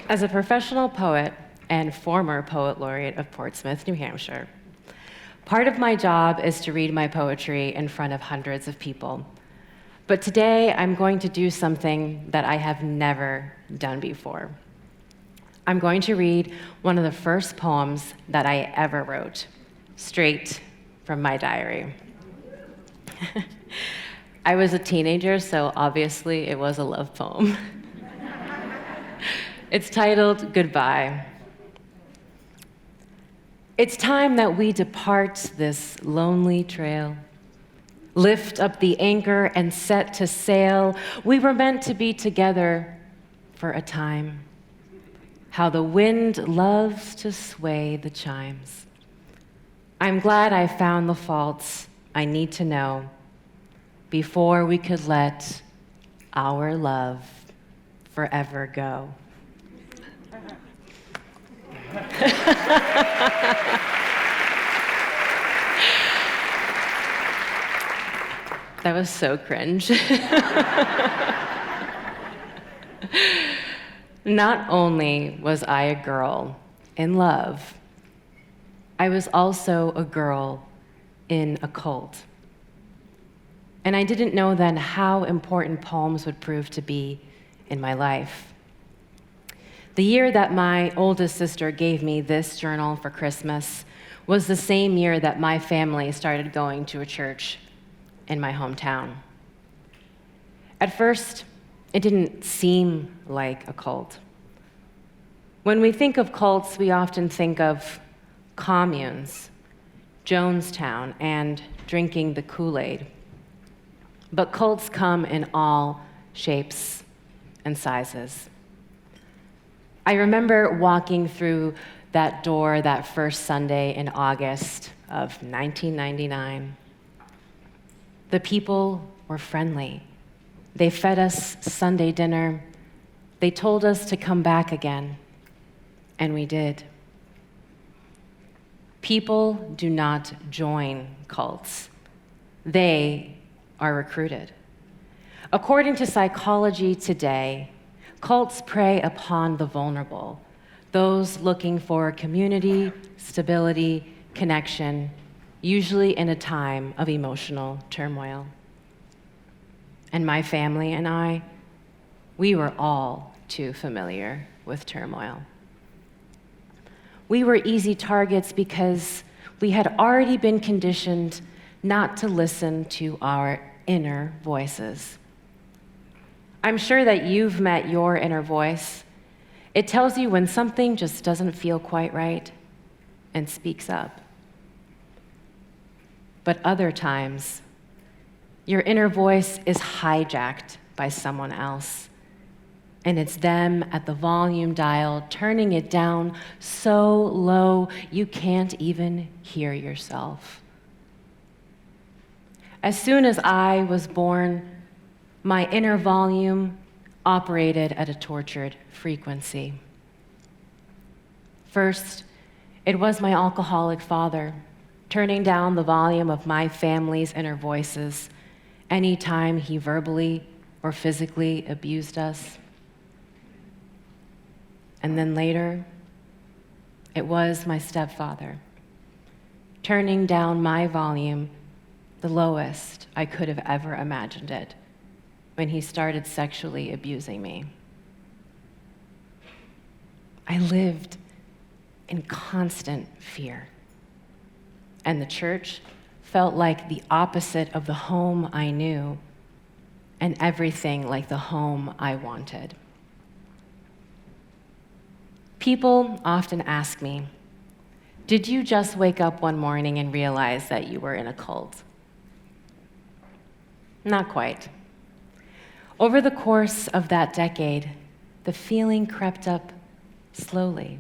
As a professional poet and former Poet Laureate of Portsmouth, New Hampshire, part of my job is to read my poetry in front of hundreds of people. But today, I'm going to do something that I have never done before. I'm going to read one of the first poems that I ever wrote, straight from my diary. I was a teenager, so obviously it was a love poem. It's titled Goodbye. It's time that we depart this lonely trail. Lift up the anchor and set to sail. We were meant to be together for a time. How the wind loves to sway the chimes. I'm glad I found the faults I need to know before we could let our love forever go. That was so cringe. Not only was I a girl in love, I was also a girl in a cult. And I didn't know then how important poems would prove to be in my life. The year that my oldest sister gave me this journal for Christmas was the same year that my family started going to a church in my hometown. At first, it didn't seem like a cult. When we think of cults, we often think of communes, Jonestown, and drinking the Kool-Aid. But cults come in all shapes and sizes. I remember walking through that door that first Sunday in August of 1999. The people were friendly. They fed us Sunday dinner. They told us to come back again, and we did. People do not join cults. They are recruited. According to psychology today, cults prey upon the vulnerable, those looking for community, stability, connection, usually in a time of emotional turmoil. And my family and I, we were all too familiar with turmoil. We were easy targets because we had already been conditioned not to listen to our inner voices. I'm sure that you've met your inner voice. It tells you when something just doesn't feel quite right and speaks up. But other times, your inner voice is hijacked by someone else, and it's them at the volume dial turning it down so low you can't even hear yourself. As soon as I was born, my inner volume operated at a tortured frequency. First, it was my alcoholic father turning down the volume of my family's inner voices anytime he verbally or physically abused us. And then later, it was my stepfather turning down my volume the lowest I could have ever imagined it when he started sexually abusing me. I lived in constant fear, and the church felt like the opposite of the home I knew, and everything like the home I wanted. People often ask me, did you just wake up one morning and realize that you were in a cult? Not quite. Over the course of that decade, the feeling crept up slowly.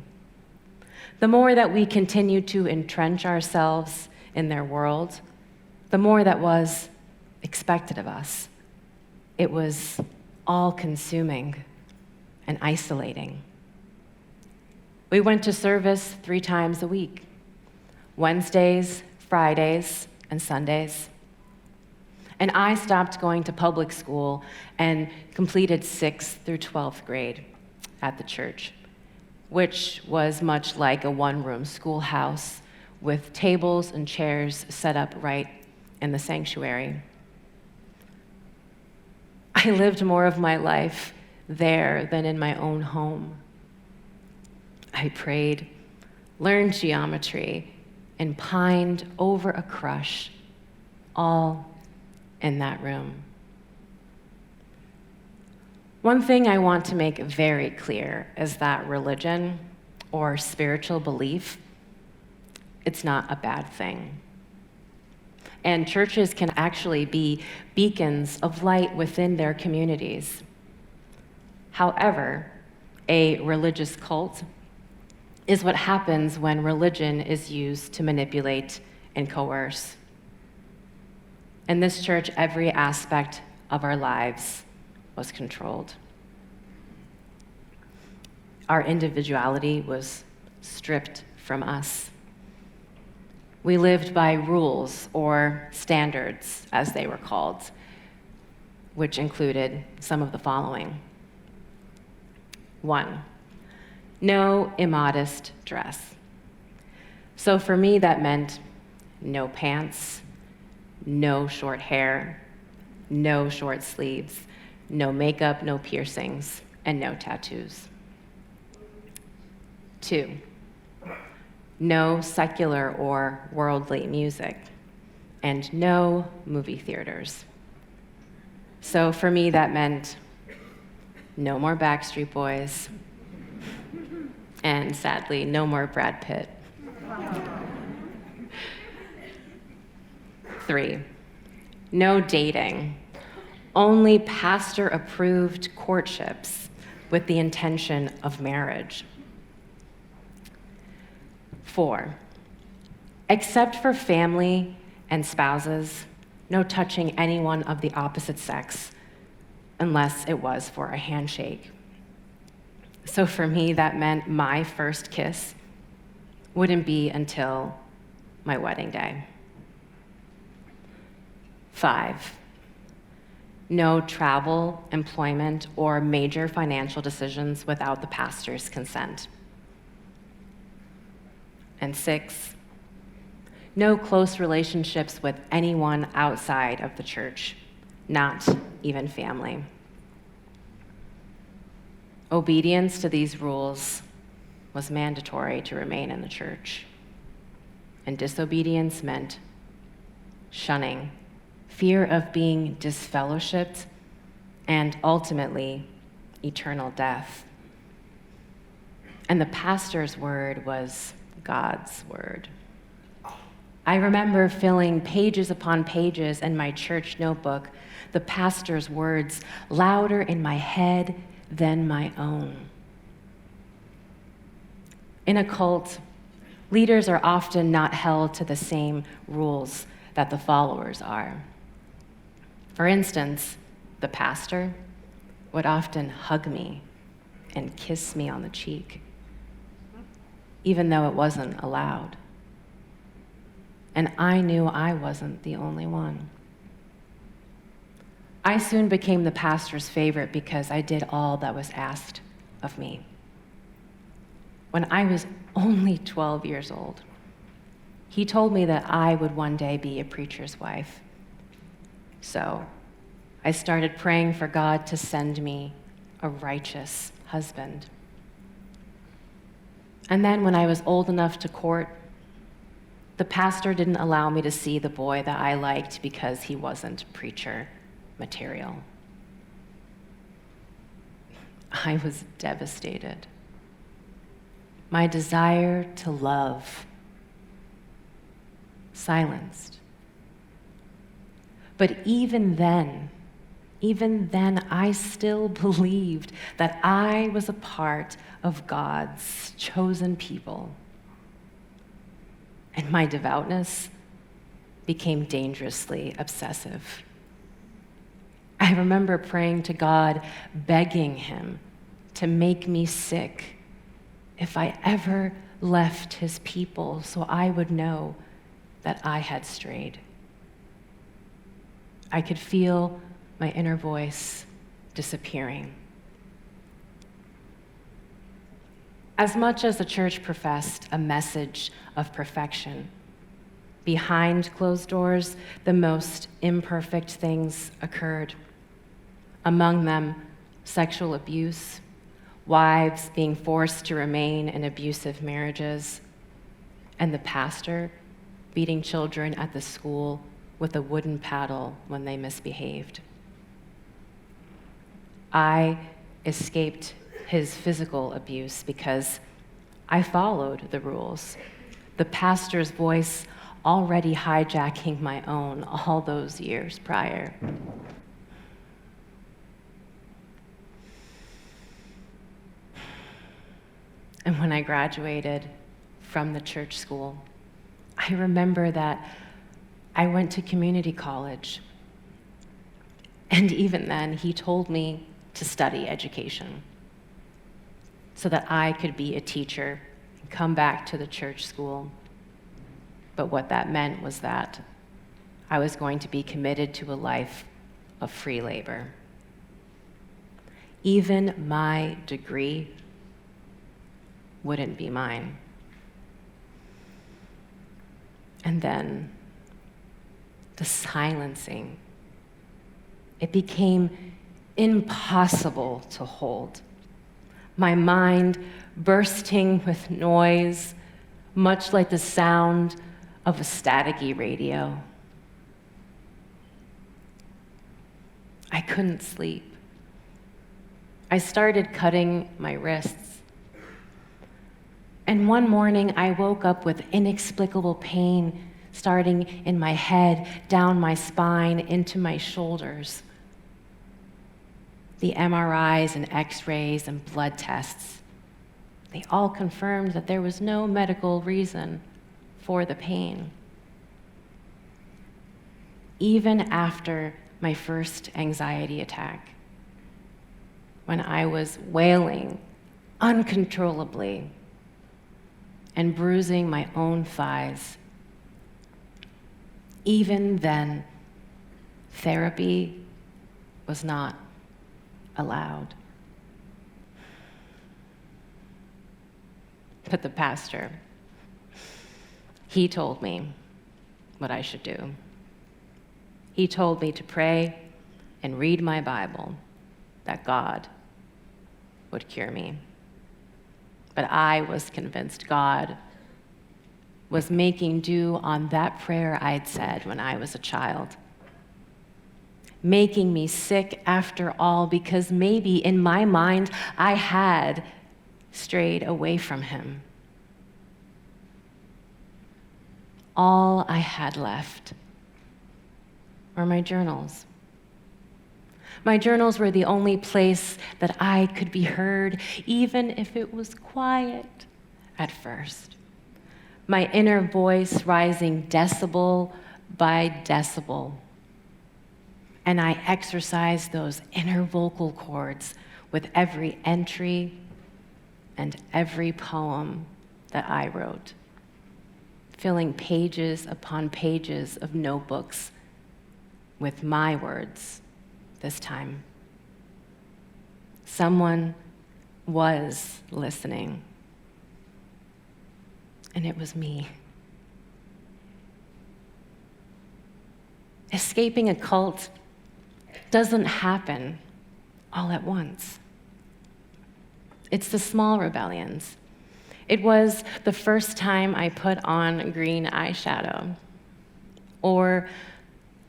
The more that we continued to entrench ourselves in their world, the more that was expected of us. It was all-consuming and isolating. We went to service 3 times a week, Wednesdays, Fridays, and Sundays. And I stopped going to public school and completed 6th through 12th grade at the church which was much like a one-room schoolhouse with tables and chairs set up right in the sanctuary. I lived more of my life there than in my own home. I prayed, learned geometry, and pined over a crush, all in that room. One thing I want to make very clear is that religion or spiritual belief, it's not a bad thing. And churches can actually be beacons of light within their communities. However, a religious cult is what happens when religion is used to manipulate and coerce. In this church, every aspect of our lives was controlled. Our individuality was stripped from us. We lived by rules or standards, as they were called, which included some of the following. 1, no immodest dress. So for me, that meant no pants, no short hair, no short sleeves, no makeup, no piercings, and no tattoos. 2, no secular or worldly music, and no movie theaters. So for me, that meant no more Backstreet Boys, and sadly, no more Brad Pitt. 3, no dating, only pastor-approved courtships with the intention of marriage. 4, except for family and spouses, no touching anyone of the opposite sex unless it was for a handshake. So for me, that meant my first kiss wouldn't be until my wedding day. 5, no travel, employment, or major financial decisions without the pastor's consent. And 6, no close relationships with anyone outside of the church, not even family. Obedience to these rules was mandatory to remain in the church, and disobedience meant shunning, fear of being disfellowshipped, and ultimately, eternal death. And the pastor's word was God's word. I remember filling pages upon pages in my church notebook, the pastor's words louder in my head than my own. In a cult, leaders are often not held to the same rules that the followers are. For instance, the pastor would often hug me and kiss me on the cheek, even though it wasn't allowed. And I knew I wasn't the only one. I soon became the pastor's favorite because I did all that was asked of me. When I was only 12 years old, he told me that I would one day be a preacher's wife. So I started praying for God to send me a righteous husband. And then when I was old enough to court, the pastor didn't allow me to see the boy that I liked because he wasn't preacher material. I was devastated. My desire to love silenced. But even then, I still believed that I was a part of God's chosen people. And my devoutness became dangerously obsessive. I remember praying to God, begging him to make me sick if I ever left his people so I would know that I had strayed. I could feel my inner voice disappearing. As much as the church professed a message of perfection, behind closed doors, the most imperfect things occurred. Among them, sexual abuse, wives being forced to remain in abusive marriages, and the pastor beating children at the school with a wooden paddle when they misbehaved. I escaped his physical abuse because I followed the rules, the pastor's voice already hijacking my own all those years prior. And when I graduated from the church school, I remember that I went to community college. And even then, he told me to study education so that I could be a teacher and come back to the church school. But what that meant was that I was going to be committed to a life of free labor. Even my degree wouldn't be mine. And then the silencing. It became impossible to hold. My mind bursting with noise, much like the sound of a staticky radio. I couldn't sleep. I started cutting my wrists. And one morning I woke up with inexplicable pain starting in my head, down my spine, into my shoulders. The MRIs and X-rays and blood tests, they all confirmed that there was no medical reason for the pain. Even after my first anxiety attack, when I was wailing uncontrollably and bruising my own thighs, even then, therapy was not allowed. But the pastor, he told me what I should do. He told me to pray and read my Bible, that God would cure me. But I was convinced God was making do on that prayer I'd said when I was a child, making me sick after all, because maybe in my mind I had strayed away from him. All I had left were my journals. My journals were the only place that I could be heard, even if it was quiet at first. My inner voice rising decibel by decibel. And I exercised those inner vocal cords with every entry and every poem that I wrote, filling pages upon pages of notebooks with my words this time. Someone was listening, and it was me. Escaping a cult doesn't happen all at once. It's the small rebellions. It was the first time I put on green eyeshadow, or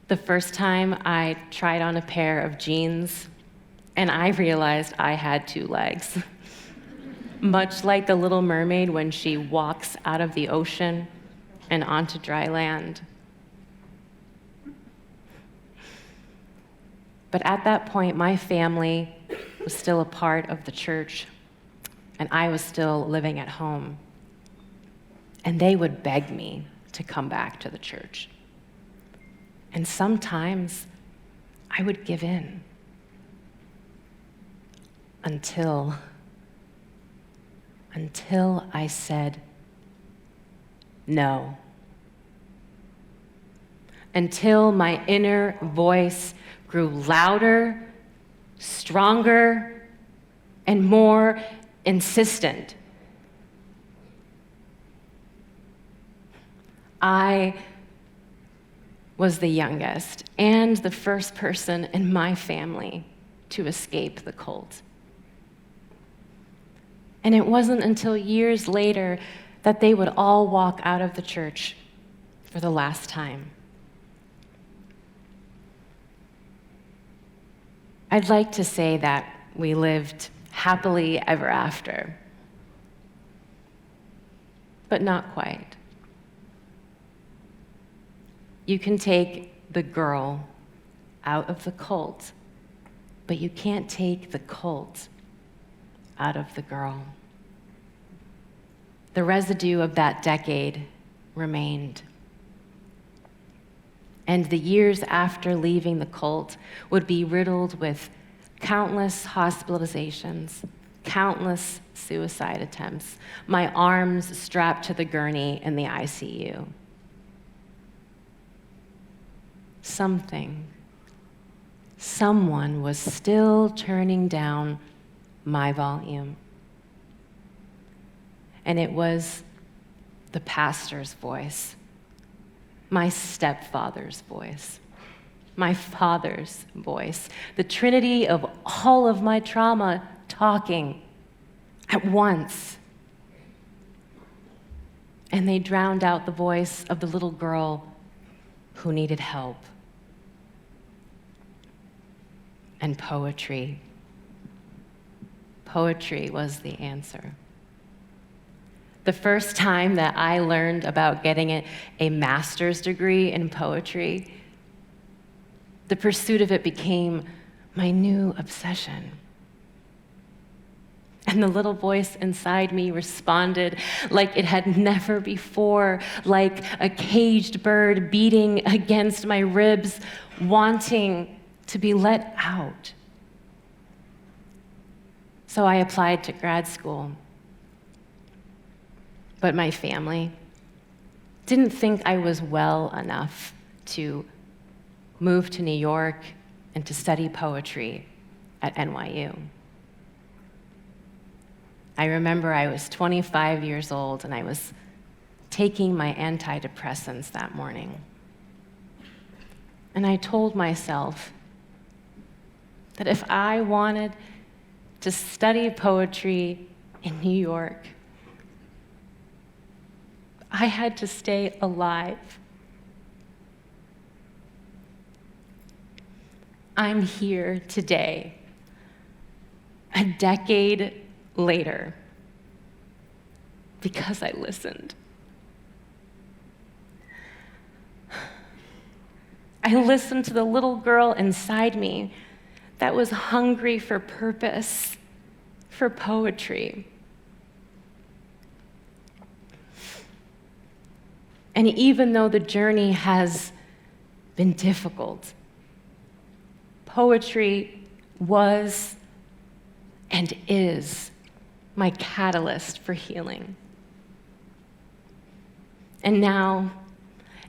the first time I tried on a pair of jeans and I realized I had two legs. Much like the Little Mermaid when she walks out of the ocean and onto dry land. But at that point, my family was still a part of the church, and I was still living at home. And they would beg me to come back to the church. And sometimes I would give in until I said no. Until my inner voice grew louder, stronger, and more insistent. I was the youngest and the first person in my family to escape the cult. And it wasn't until years later that they would all walk out of the church for the last time. I'd like to say that we lived happily ever after, but not quite. You can take the girl out of the cult, but you can't take the cult out of the girl. The residue of that decade remained. And the years after leaving the cult would be riddled with countless hospitalizations, countless suicide attempts, my arms strapped to the gurney in the ICU. Someone was still turning down my volume. And it was the pastor's voice, my stepfather's voice, my father's voice, the trinity of all of my trauma talking at once. And they drowned out the voice of the little girl who needed help. And poetry was the answer. The first time that I learned about getting a master's degree in poetry, the pursuit of it became my new obsession. And the little voice inside me responded like it had never before, like a caged bird beating against my ribs, wanting to be let out. So I applied to grad school. But my family didn't think I was well enough to move to New York and to study poetry at NYU. I remember I was 25 years old and I was taking my antidepressants that morning. And I told myself that if I wanted to study poetry in New York, I had to stay alive. I'm here today, a decade later, because I listened. I listened to the little girl inside me that was hungry for purpose, for poetry. And even though the journey has been difficult, poetry was and is my catalyst for healing. And now,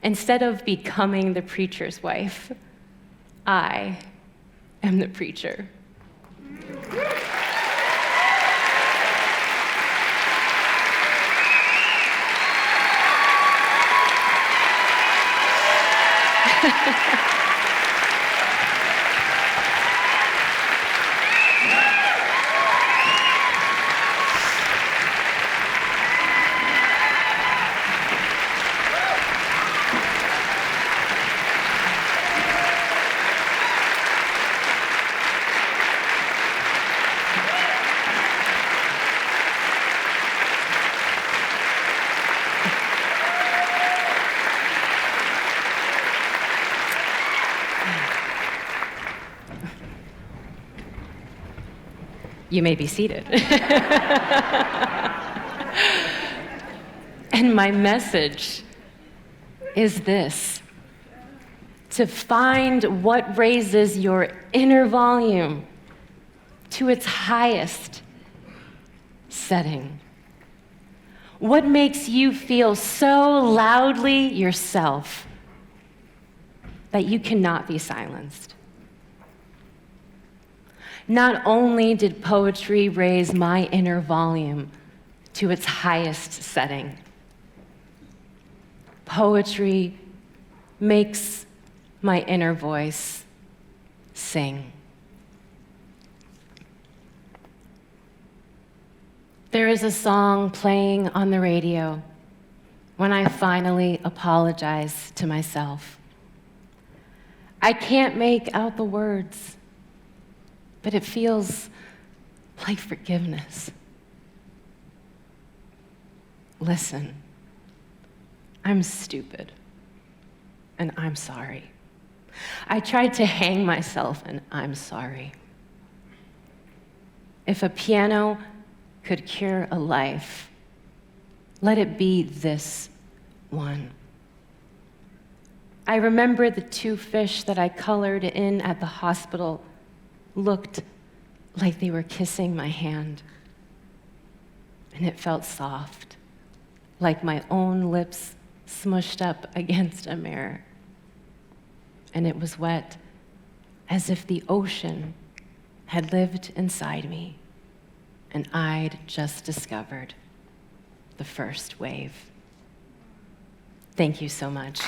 instead of becoming the preacher's wife, I am the preacher. You may be seated. And my message is this: to find what raises your inner volume to its highest setting. What makes you feel so loudly yourself that you cannot be silenced? Not only did poetry raise my inner volume to its highest setting, Poetry makes my inner voice sing. There is a song playing on the radio when I finally apologize to myself. I can't make out the words, but it feels like forgiveness. Listen, I'm stupid, and I'm sorry. I tried to hang myself, and I'm sorry. If a piano could cure a life, let it be this one. I remember the two fish that I colored in at the hospital looked like they were kissing my hand. And it felt soft, like my own lips smushed up against a mirror. And it was wet, as if the ocean had lived inside me, and I'd just discovered the first wave. Thank you so much.